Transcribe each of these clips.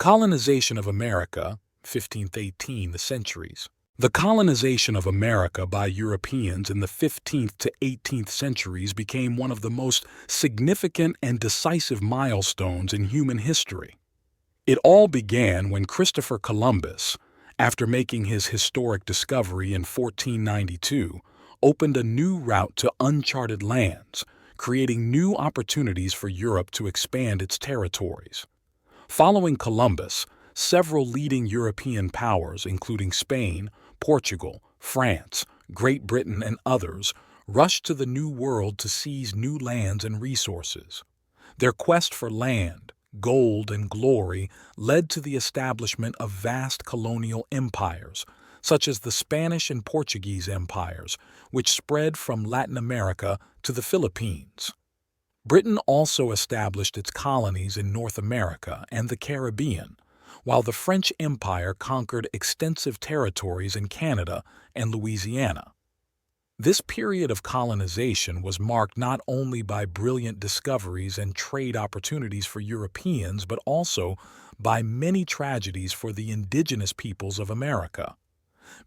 Colonization of America, 15th–18th the centuries. The colonization of America by Europeans in the 15th to 18th centuries became one of the most significant and decisive milestones in human history. It all began when Christopher Columbus, after making his historic discovery in 1492, opened a new route to uncharted lands, creating new opportunities for Europe to expand its territories. Following Columbus, several leading European powers, including Spain, Portugal, France, Great Britain, and others, rushed to the New World to seize new lands and resources. Their quest for land, gold, and glory led to the establishment of vast colonial empires, such as the Spanish and Portuguese empires, which spread from Latin America to the Philippines. Britain also established its colonies in North America and the Caribbean, while the French Empire conquered extensive territories in Canada and Louisiana. This period of colonization was marked not only by brilliant discoveries and trade opportunities for Europeans, but also by many tragedies for the indigenous peoples of America.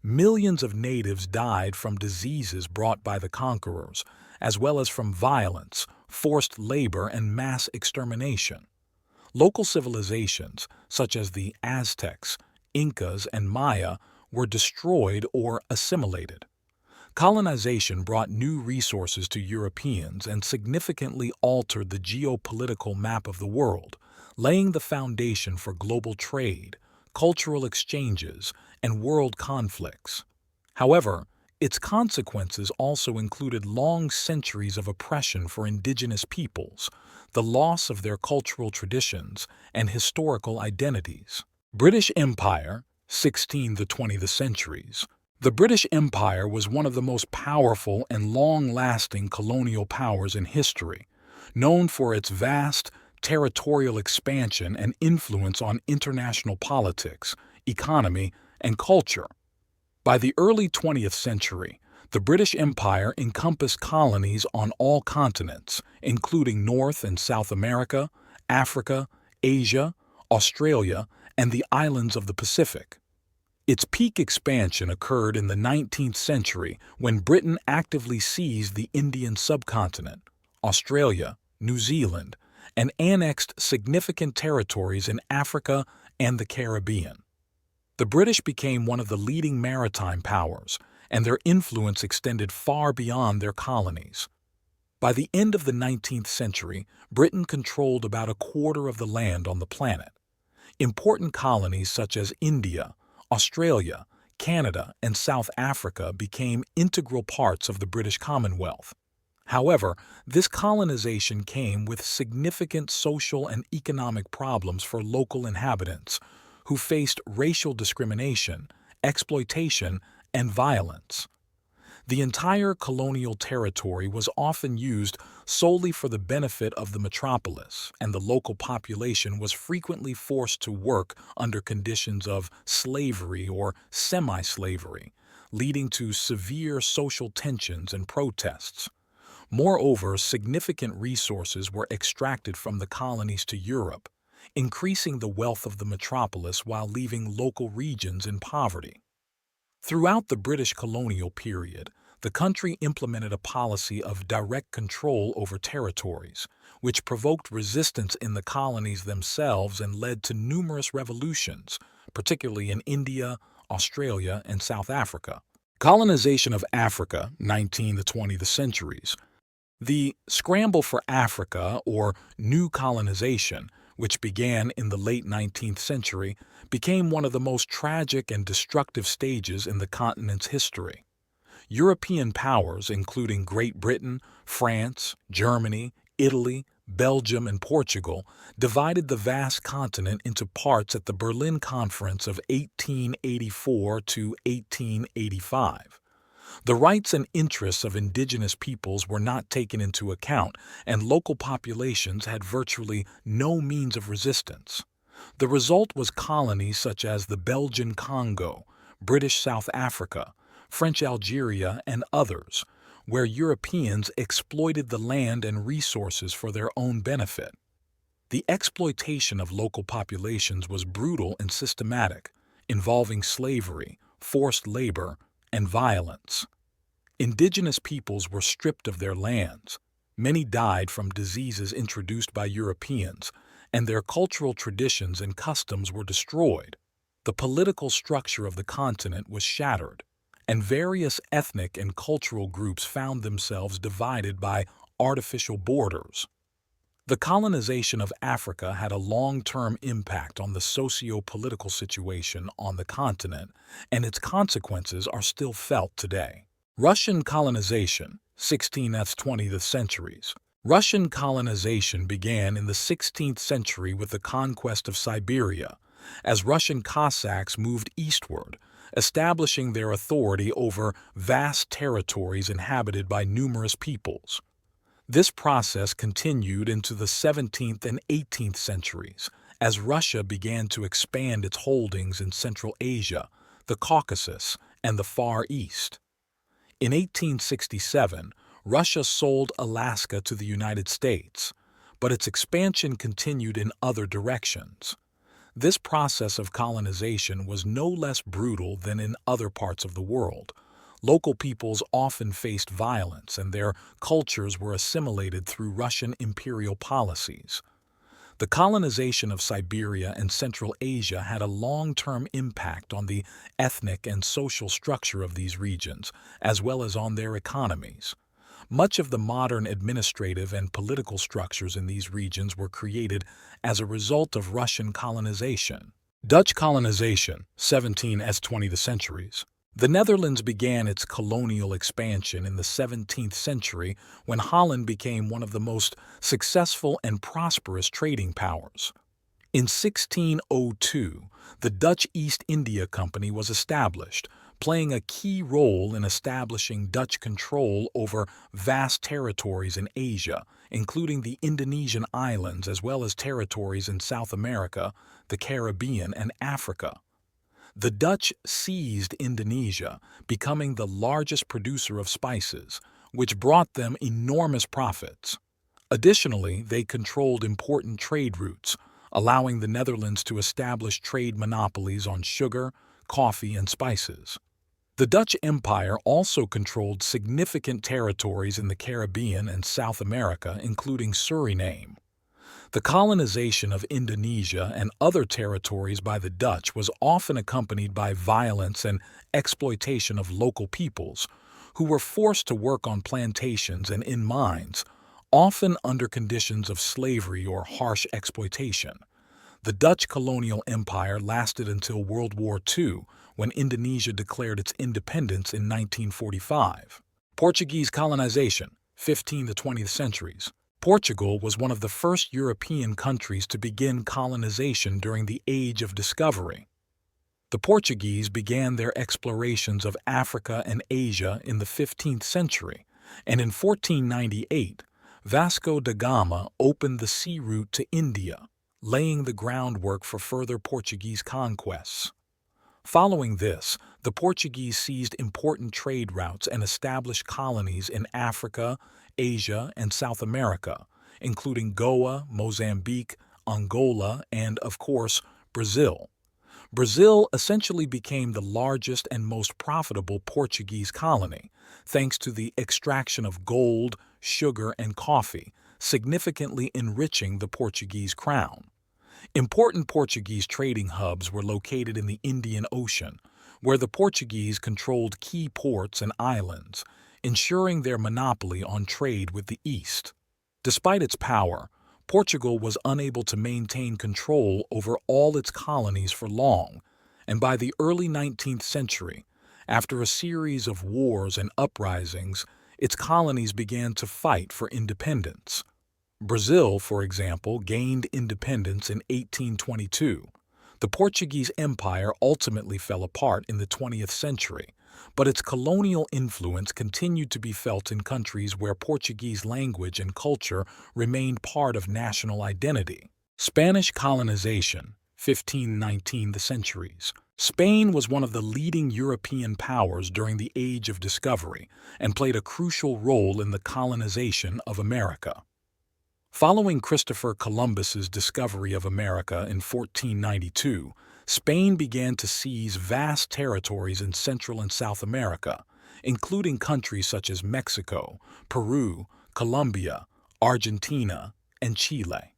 Millions of natives died from diseases brought by the conquerors, as well as from violence, forced labor, and mass extermination. Local civilizations, such as the Aztecs, Incas, and Maya, were destroyed or assimilated. Colonization brought new resources to Europeans and significantly altered the geopolitical map of the world, laying the foundation for global trade, cultural exchanges, and world conflicts. However, its consequences also included long centuries of oppression for indigenous peoples, the loss of their cultural traditions and historical identities. British Empire, 16th to 20th centuries. The British Empire was one of the most powerful and long-lasting colonial powers in history, known for its vast territorial expansion and influence on international politics, economy, and culture. By the early 20th century, the British Empire encompassed colonies on all continents, including North and South America, Africa, Asia, Australia, and the islands of the Pacific. Its peak expansion occurred in the 19th century when Britain actively seized the Indian subcontinent, Australia, New Zealand, and annexed significant territories in Africa and the Caribbean. The British became one of the leading maritime powers, and their influence extended far beyond their colonies. By the end of the 19th century, Britain controlled about a quarter of the land on the planet. Important colonies such as India, Australia, Canada, and South Africa became integral parts of the British Commonwealth. However, this colonization came with significant social and economic problems for local inhabitants, who faced racial discrimination, exploitation, and violence. The entire colonial territory was often used solely for the benefit of the metropolis, and the local population was frequently forced to work under conditions of slavery or semi-slavery, leading to severe social tensions and protests. Moreover, significant resources were extracted from the colonies to Europe, increasing the wealth of the metropolis while leaving local regions in poverty. Throughout the British colonial period, the country implemented a policy of direct control over territories, which provoked resistance in the colonies themselves and led to numerous revolutions, particularly in India, Australia, and South Africa. Colonization of Africa, 19th to 20th centuries. The scramble for Africa, or New Colonization, which began in the late 19th century, became one of the most tragic and destructive stages in the continent's history. European powers, including Great Britain, France, Germany, Italy, Belgium, and Portugal, divided the vast continent into parts at the Berlin Conference of 1884 to 1885. The rights and interests of indigenous peoples were not taken into account, and local populations had virtually no means of resistance. The result was colonies such as the Belgian Congo, British South Africa, French Algeria, and others, where Europeans exploited the land and resources for their own benefit. The exploitation of local populations was brutal and systematic, involving slavery, forced labor, and violence. Indigenous peoples were stripped of their lands. Many died from diseases introduced by Europeans, and their cultural traditions and customs were destroyed. The political structure of the continent was shattered, and various ethnic and cultural groups found themselves divided by artificial borders. The colonization of Africa had a long-term impact on the socio-political situation on the continent, and its consequences are still felt today. Russian colonization, 16th to 20th centuries. Russian colonization began in the 16th century with the conquest of Siberia, as Russian Cossacks moved eastward, establishing their authority over vast territories inhabited by numerous peoples. This process continued into the 17th and 18th centuries, as Russia began to expand its holdings in Central Asia, the Caucasus, and the Far East. In 1867, Russia sold Alaska to the United States, but its expansion continued in other directions. This process of colonization was no less brutal than in other parts of the world. Local peoples often faced violence, and their cultures were assimilated through Russian imperial policies. The colonization of Siberia and Central Asia had a long-term impact on the ethnic and social structure of these regions, as well as on their economies. Much of the modern administrative and political structures in these regions were created as a result of Russian colonization. Dutch colonization, 17th to 20th centuries. The Netherlands began its colonial expansion in the 17th century when Holland became one of the most successful and prosperous trading powers. In 1602, the Dutch East India Company was established, playing a key role in establishing Dutch control over vast territories in Asia, including the Indonesian islands as well as territories in South America, the Caribbean, and Africa. The Dutch seized Indonesia, becoming the largest producer of spices, which brought them enormous profits. Additionally, they controlled important trade routes, allowing the Netherlands to establish trade monopolies on sugar, coffee, and spices. The Dutch Empire also controlled significant territories in the Caribbean and South America, including Suriname. The colonization of Indonesia and other territories by the Dutch was often accompanied by violence and exploitation of local peoples, who were forced to work on plantations and in mines, often under conditions of slavery or harsh exploitation. The Dutch colonial empire lasted until World War II, when Indonesia declared its independence in 1945. Portuguese colonization, 15th to 20th centuries. Portugal was one of the first European countries to begin colonization during the Age of Discovery. The Portuguese began their explorations of Africa and Asia in the 15th century, and in 1498, Vasco da Gama opened the sea route to India, laying the groundwork for further Portuguese conquests. Following this, the Portuguese seized important trade routes and established colonies in Africa, Asia, and South America, including Goa, Mozambique, Angola, and, of course, Brazil. Brazil essentially became the largest and most profitable Portuguese colony, thanks to the extraction of gold, sugar, and coffee, significantly enriching the Portuguese crown. Important Portuguese trading hubs were located in the Indian Ocean, where the Portuguese controlled key ports and islands, ensuring their monopoly on trade with the East. Despite its power, Portugal was unable to maintain control over all its colonies for long, and by the early 19th century, after a series of wars and uprisings, its colonies began to fight for independence. Brazil, for example, gained independence in 1822. The Portuguese Empire ultimately fell apart in the 20th century, but its colonial influence continued to be felt in countries where Portuguese language and culture remained part of national identity. Spanish colonization, 1519 centuries. Spain was one of the leading European powers during the Age of Discovery and played a crucial role in the colonization of America. Following Christopher Columbus's discovery of America in 1492, Spain began to seize vast territories in Central and South America, including countries such as Mexico, Peru, Colombia, Argentina, and Chile.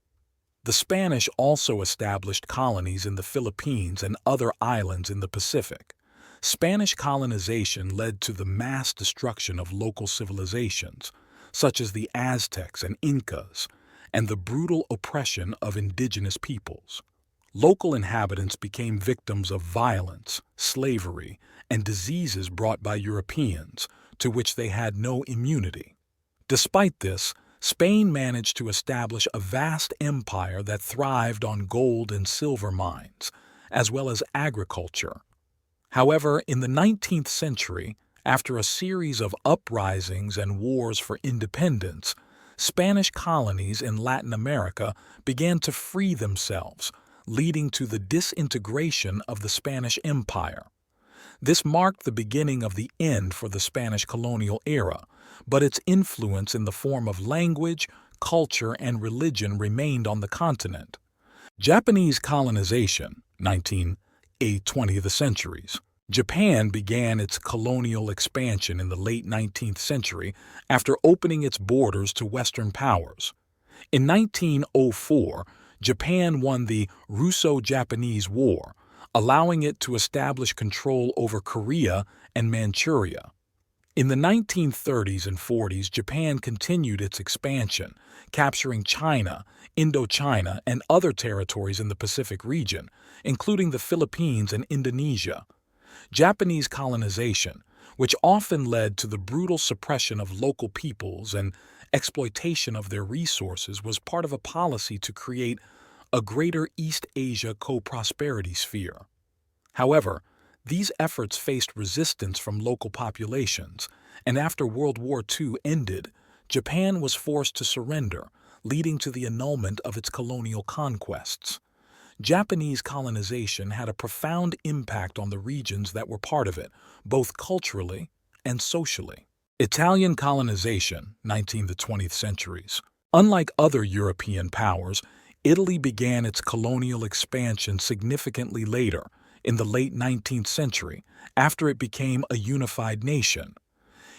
The Spanish also established colonies in the Philippines and other islands in the Pacific. Spanish colonization led to the mass destruction of local civilizations, such as the Aztecs and Incas, and the brutal oppression of indigenous peoples. Local inhabitants became victims of violence, slavery, and diseases brought by Europeans, to which they had no immunity. Despite this, Spain managed to establish a vast empire that thrived on gold and silver mines, as well as agriculture. However, in the 19th century, after a series of uprisings and wars for independence, Spanish colonies in Latin America began to free themselves, leading to the disintegration of the Spanish Empire. This marked the beginning of the end for the Spanish colonial era, but its influence in the form of language, culture, and religion remained on the continent. Japanese colonization, 19th-20th centuries. Japan began its colonial expansion in the late 19th century after opening its borders to Western powers. In 1904, Japan won the Russo-Japanese War, allowing it to establish control over Korea and Manchuria. In the 1930s and 40s, Japan continued its expansion, capturing China, Indochina, and other territories in the Pacific region, including the Philippines and Indonesia. Japanese colonization, which often led to the brutal suppression of local peoples and exploitation of their resources, was part of a policy to create a greater East Asia co-prosperity sphere. However, these efforts faced resistance from local populations, and after World War II ended, Japan was forced to surrender, leading to the annulment of its colonial conquests. Japanese colonization had a profound impact on the regions that were part of it, both culturally and socially. Italian colonization, 19th to 20th centuries. Unlike other European powers, Italy began its colonial expansion significantly later, in the late 19th century, after it became a unified nation.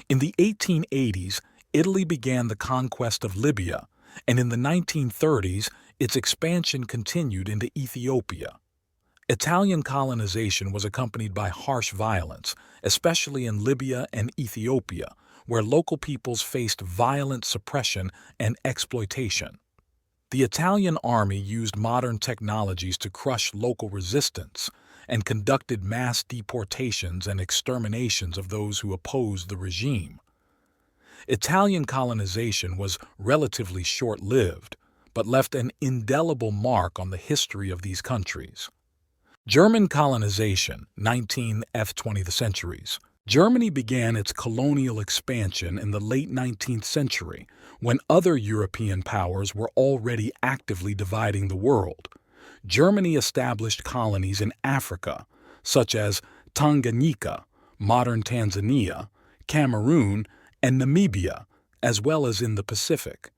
In the 1880s, Italy began the conquest of Libya, and in the 1930s, its expansion continued into Ethiopia. Italian colonization was accompanied by harsh violence, especially in Libya and Ethiopia, where local peoples faced violent suppression and exploitation. The Italian army used modern technologies to crush local resistance and conducted mass deportations and exterminations of those who opposed the regime. Italian colonization was relatively short-lived, but left an indelible mark on the history of these countries. German colonization, 19th-20th centuries. Germany began its colonial expansion in the late 19th century, when other European powers were already actively dividing the world. Germany established colonies in Africa, such as Tanganyika, modern Tanzania, Cameroon, and Namibia, as well as in the Pacific.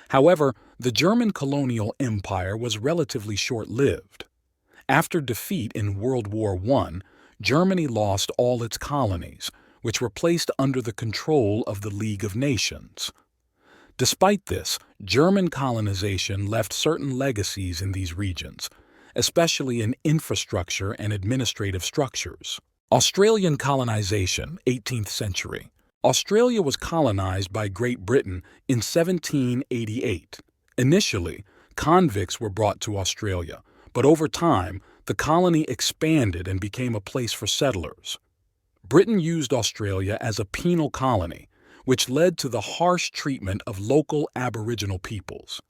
However, the German colonial empire was relatively short-lived. After defeat in World War I, Germany lost all its colonies, which were placed under the control of the League of Nations. Despite this, German colonization left certain legacies in these regions, especially in infrastructure and administrative structures. Australian colonization, 18th century. Australia was colonized by Great Britain in 1788. Initially, convicts were brought to Australia, but over time, the colony expanded and became a place for settlers. Britain used Australia as a penal colony, which led to the harsh treatment of local Aboriginal peoples.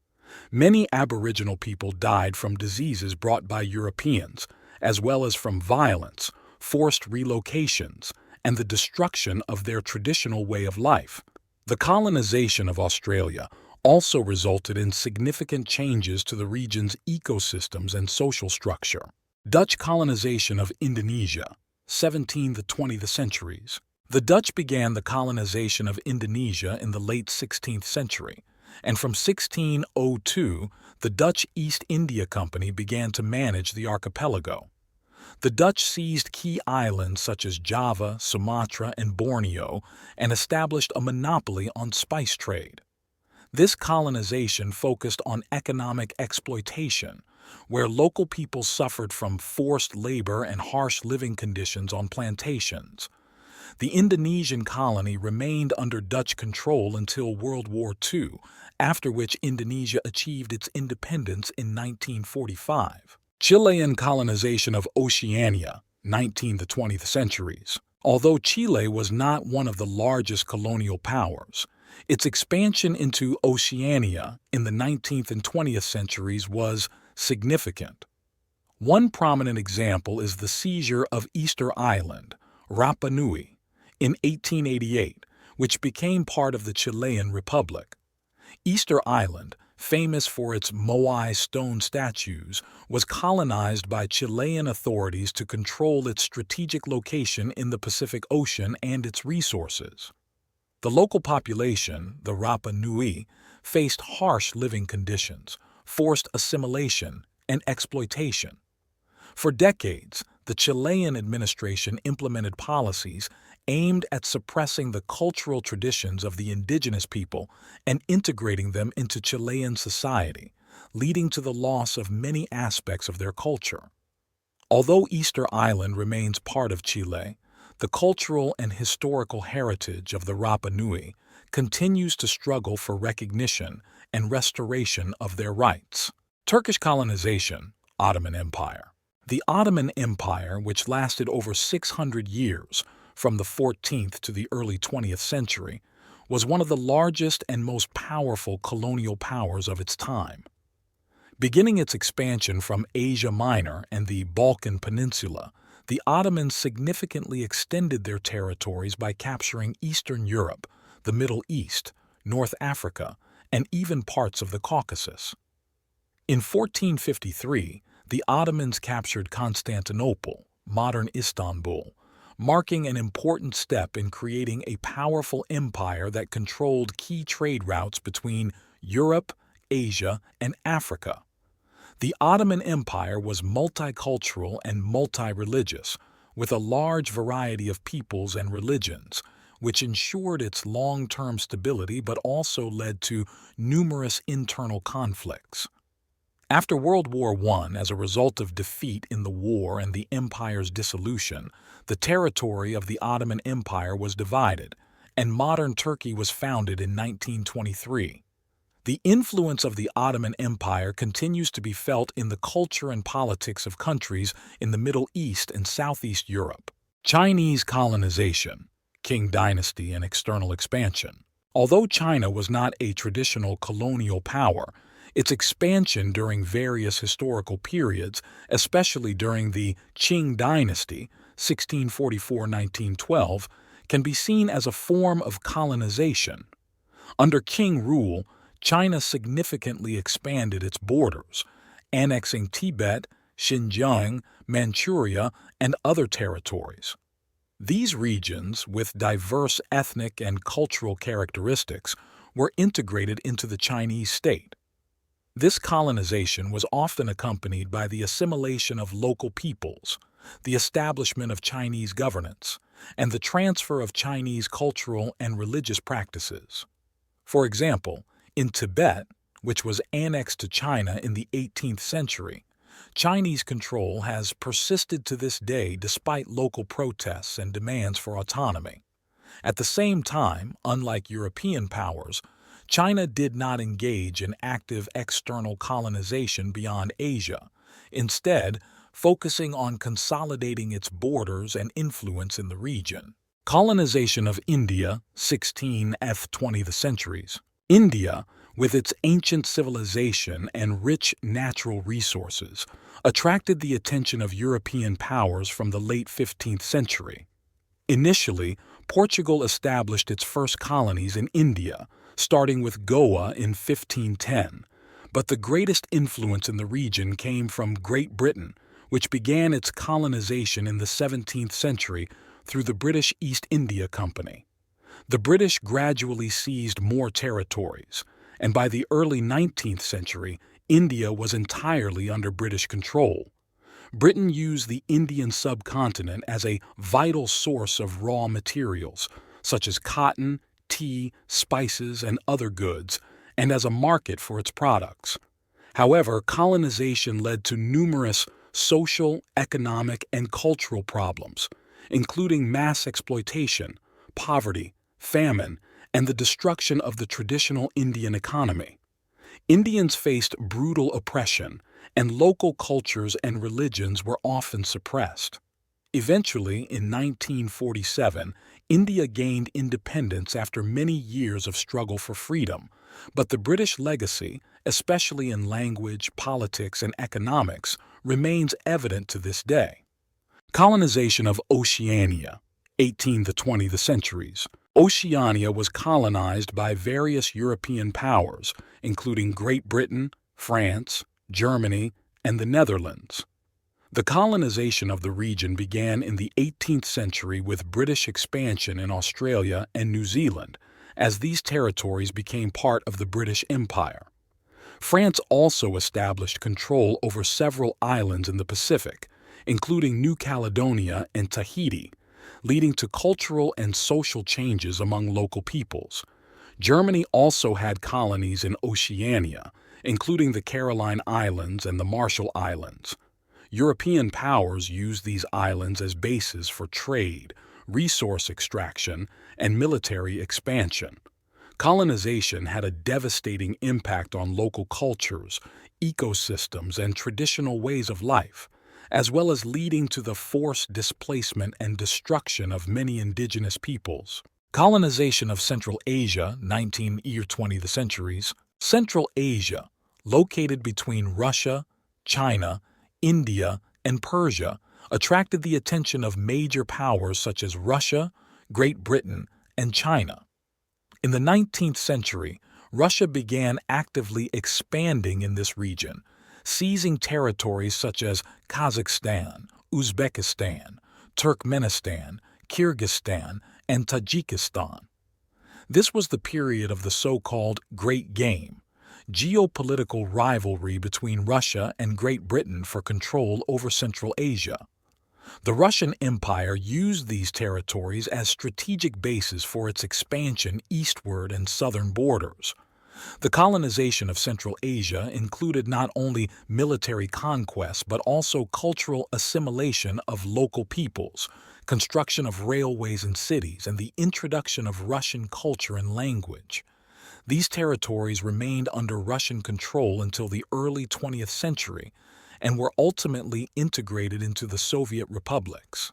Many Aboriginal people died from diseases brought by Europeans, as well as from violence, forced relocations, and the destruction of their traditional way of life. The colonization of Australia also resulted in significant changes to the region's ecosystems and social structure. Dutch colonization of Indonesia, 17th to 20th centuries. The Dutch began the colonization of Indonesia in the late 16th century, and from 1602, the Dutch East India Company began to manage the archipelago. The Dutch seized key islands such as Java, Sumatra, and Borneo and established a monopoly on spice trade. This colonization focused on economic exploitation, where local people suffered from forced labor and harsh living conditions on plantations. The Indonesian colony remained under Dutch control until World War II, after which Indonesia achieved its independence in 1945. Chilean colonization of Oceania, 19th to 20th centuries. Although Chile was not one of the largest colonial powers, its expansion into Oceania in the 19th and 20th centuries was significant. One prominent example is the seizure of Easter Island, Rapa Nui, in 1888, which became part of the Chilean Republic. Easter Island, famous for its moai stone statues, was colonized by Chilean authorities to control its strategic location in the Pacific Ocean and its resources. The local population, the Rapa Nui, faced harsh living conditions, forced assimilation, and exploitation. For decades, the Chilean administration implemented policies aimed at suppressing the cultural traditions of the indigenous people and integrating them into Chilean society, leading to the loss of many aspects of their culture. Although Easter Island remains part of Chile, the cultural and historical heritage of the Rapa Nui continues to struggle for recognition and restoration of their rights. Turkish colonization, Ottoman Empire. The Ottoman Empire, which lasted over 600 years, from the 14th to the early 20th century, was one of the largest and most powerful colonial powers of its time. Beginning its expansion from Asia Minor and the Balkan Peninsula, the Ottomans significantly extended their territories by capturing Eastern Europe, the Middle East, North Africa, and even parts of the Caucasus. In 1453, the Ottomans captured Constantinople, modern Istanbul, marking an important step in creating a powerful empire that controlled key trade routes between Europe, Asia, and Africa. The Ottoman Empire was multicultural and multi-religious, with a large variety of peoples and religions, which ensured its long-term stability but also led to numerous internal conflicts. After World War I, as a result of defeat in the war and the empire's dissolution, the territory of the Ottoman Empire was divided, and modern Turkey was founded in 1923. The influence of the Ottoman Empire continues to be felt in the culture and politics of countries in the Middle East and Southeast Europe. Chinese colonization, Qing dynasty, and external expansion. Although China was not a traditional colonial power, its expansion during various historical periods, especially during the Qing dynasty, 1644–1912, can be seen as a form of colonization. Under Qing rule, China significantly expanded its borders, annexing Tibet, Xinjiang, Manchuria, and other territories. These regions, with diverse ethnic and cultural characteristics, were integrated into the Chinese state. This colonization was often accompanied by the assimilation of local peoples, the establishment of Chinese governance, and the transfer of Chinese cultural and religious practices. For example, in Tibet, which was annexed to China in the 18th century, Chinese control has persisted to this day despite local protests and demands for autonomy. At the same time, unlike European powers, China did not engage in active external colonization beyond Asia, instead focusing on consolidating its borders and influence in the region. Colonization of India, 16th to 20th centuries. India, with its ancient civilization and rich natural resources, attracted the attention of European powers from the late 15th century. Initially, Portugal established its first colonies in India, starting with Goa in 1510, but the greatest influence in the region came from Great Britain, which began its colonization in the 17th century through the British East India Company. The British gradually seized more territories, and by the early 19th century, India was entirely under British control. Britain used the Indian subcontinent as a vital source of raw materials, such as cotton, tea, spices, and other goods, and as a market for its products. However, colonization led to numerous social, economic, and cultural problems, including mass exploitation, poverty, famine, and the destruction of the traditional Indian economy. Indians faced brutal oppression, and local cultures and religions were often suppressed. Eventually, in 1947, India gained independence after many years of struggle for freedom, but the British legacy, especially in language, politics, and economics, remains evident to this day. Colonization of Oceania, 18th to 20th centuries. Oceania was colonized by various European powers, including Great Britain, France, Germany, and the Netherlands. The colonization of the region began in the 18th century with British expansion in Australia and New Zealand, as these territories became part of the British Empire. France also established control over several islands in the Pacific, including New Caledonia and Tahiti, leading to cultural and social changes among local peoples. Germany also had colonies in Oceania, including the Caroline Islands and the Marshall Islands. European powers used these islands as bases for trade, resource extraction, and military expansion. Colonization had a devastating impact on local cultures, ecosystems, and traditional ways of life, as well as leading to the forced displacement and destruction of many indigenous peoples. Colonization of Central Asia, 19th to 20th centuries. Central Asia, located between Russia, China, India, and Persia, attracted the attention of major powers such as Russia, Great Britain, and China. In the 19th century, Russia began actively expanding in this region, seizing territories such as Kazakhstan, Uzbekistan, Turkmenistan, Kyrgyzstan, and Tajikistan. This was the period of the so-called Great Game, geopolitical rivalry between Russia and Great Britain for control over Central Asia. The Russian Empire used these territories as strategic bases for its expansion eastward and southern borders. The colonization of Central Asia included not only military conquests but also cultural assimilation of local peoples, construction of railways and cities, and the introduction of Russian culture and language. These territories remained under Russian control until the early 20th century and were ultimately integrated into the Soviet republics.